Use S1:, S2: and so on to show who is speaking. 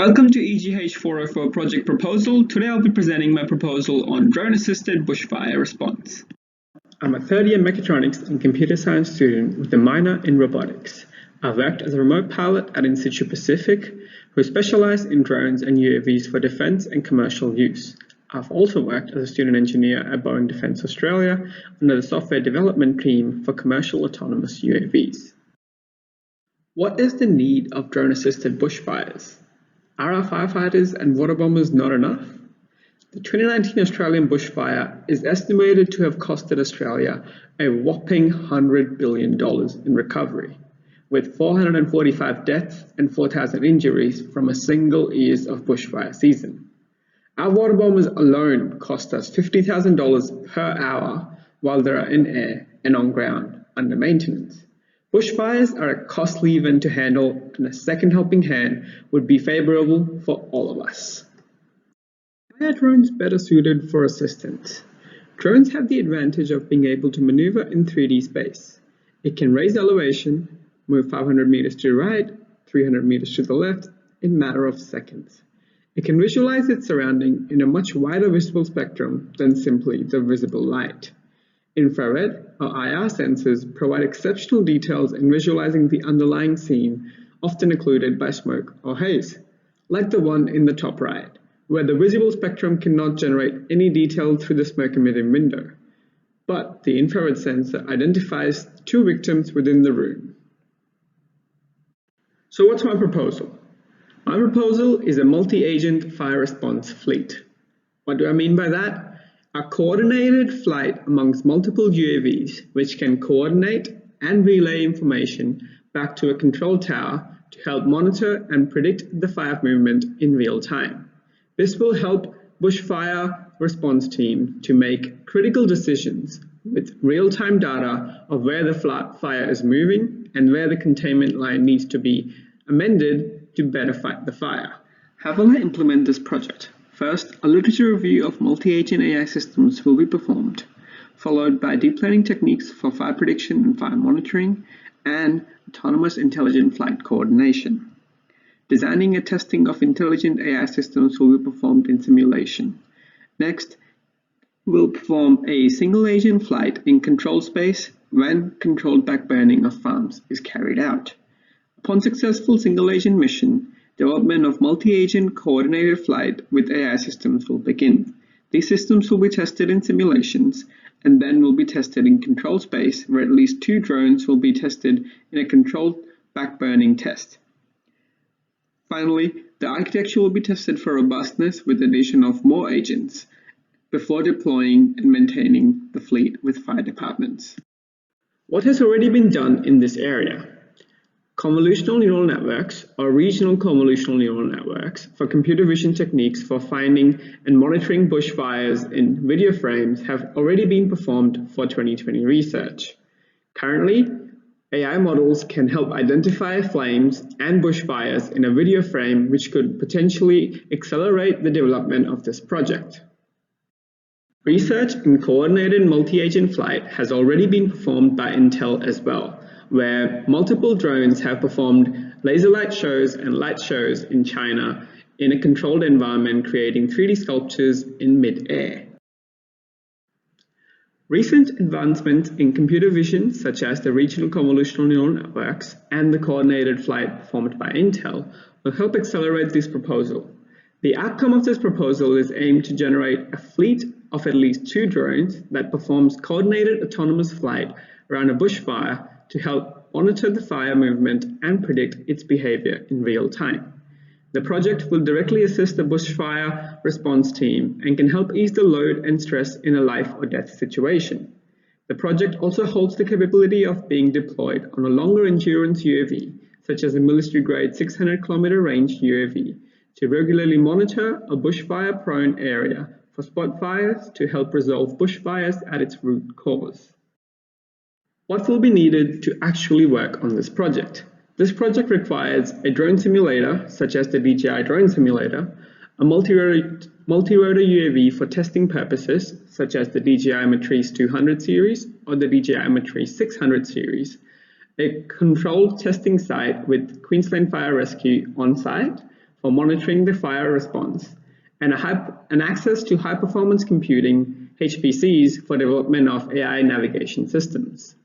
S1: Welcome to EGH404 project proposal. Today I'll be presenting my proposal on drone-assisted bushfire response. I'm a third-year mechatronics and computer science student with a minor in robotics. I've worked as a remote pilot at In-Situ Pacific, who specialize in drones and UAVs for defense and commercial use. I've also worked as a student engineer at Boeing Defence Australia under the software development team for commercial autonomous UAVs. What is the need of drone-assisted bushfires? Are our firefighters and water bombers not enough? The 2019 Australian bushfire is estimated to have costed Australia a whopping $100 billion in recovery, with 445 deaths and 4,000 injuries from a single year of bushfire season. Our water bombers alone cost us $50,000 per hour while they are in air and on ground under maintenance. Bushfires are a costly event to handle, and a second helping hand would be favourable for all of us. Why are drones better suited for assistance? Drones have the advantage of being able to maneuver in 3D space. It can raise elevation, move 500 meters to the right, 300 meters to the left in a matter of seconds. It can visualize its surrounding in a much wider visible spectrum than simply the visible light. Infrared or IR sensors provide exceptional details in visualizing the underlying scene, often occluded by smoke or haze, like the one in the top right, where the visible spectrum cannot generate any detail through the smoke-emitting window. But the infrared sensor identifies two victims within the room. So what's my proposal? My proposal is a multi-agent fire response fleet. What do I mean by that? A coordinated flight amongst multiple UAVs, which can coordinate and relay information back to a control tower to help monitor and predict the fire movement in real time. This will help bushfire response team to make critical decisions with real-time data of where the fire is moving and where the containment line needs to be amended to better fight the fire. How will I implement this project? First, a literature review of multi-agent AI systems will be performed, followed by deep learning techniques for fire prediction and fire monitoring, and autonomous intelligent flight coordination. Designing and testing of intelligent AI systems will be performed in simulation. Next, we'll perform a single-agent flight in controlled space when controlled backburning of farms is carried out. Upon successful single-agent mission, development of multi-agent coordinated flight with AI systems will begin. These systems will be tested in simulations and then will be tested in controlled space, where at least 2 drones will be tested in a controlled backburning test. Finally, the architecture will be tested for robustness with the addition of more agents before deploying and maintaining the fleet with fire departments. What has already been done in this area? Convolutional neural networks or regional convolutional neural networks for computer vision techniques for finding and monitoring bushfires in video frames have already been performed for 2020 research. Currently, AI models can help identify flames and bushfires in a video frame, which could potentially accelerate the development of this project. Research in coordinated multi-agent flight has already been performed by Intel as well, where multiple drones have performed laser light shows and light shows in China in a controlled environment, creating 3D sculptures in mid-air. Recent advancements in computer vision, such as the regional convolutional neural networks and the coordinated flight performed by Intel, will help accelerate this proposal. The outcome of this proposal is aimed to generate a fleet of at least 2 drones that performs coordinated autonomous flight around a bushfire to help monitor the fire movement and predict its behavior in real time. The project will directly assist the bushfire response team and can help ease the load and stress in a life or death situation. The project also holds the capability of being deployed on a longer endurance UAV, such as a military-grade 600-kilometer range UAV, to regularly monitor a bushfire-prone area for spot fires to help resolve bushfires at its root cause. What will be needed to actually work on this project? This project requires a drone simulator, such as the DJI drone simulator, a multi-rotor UAV for testing purposes, such as the DJI Matrice 200 series or the DJI Matrice 600 series, a controlled testing site with Queensland Fire Rescue on site for monitoring the fire response, and access to high-performance computing HPCs for development of AI navigation systems.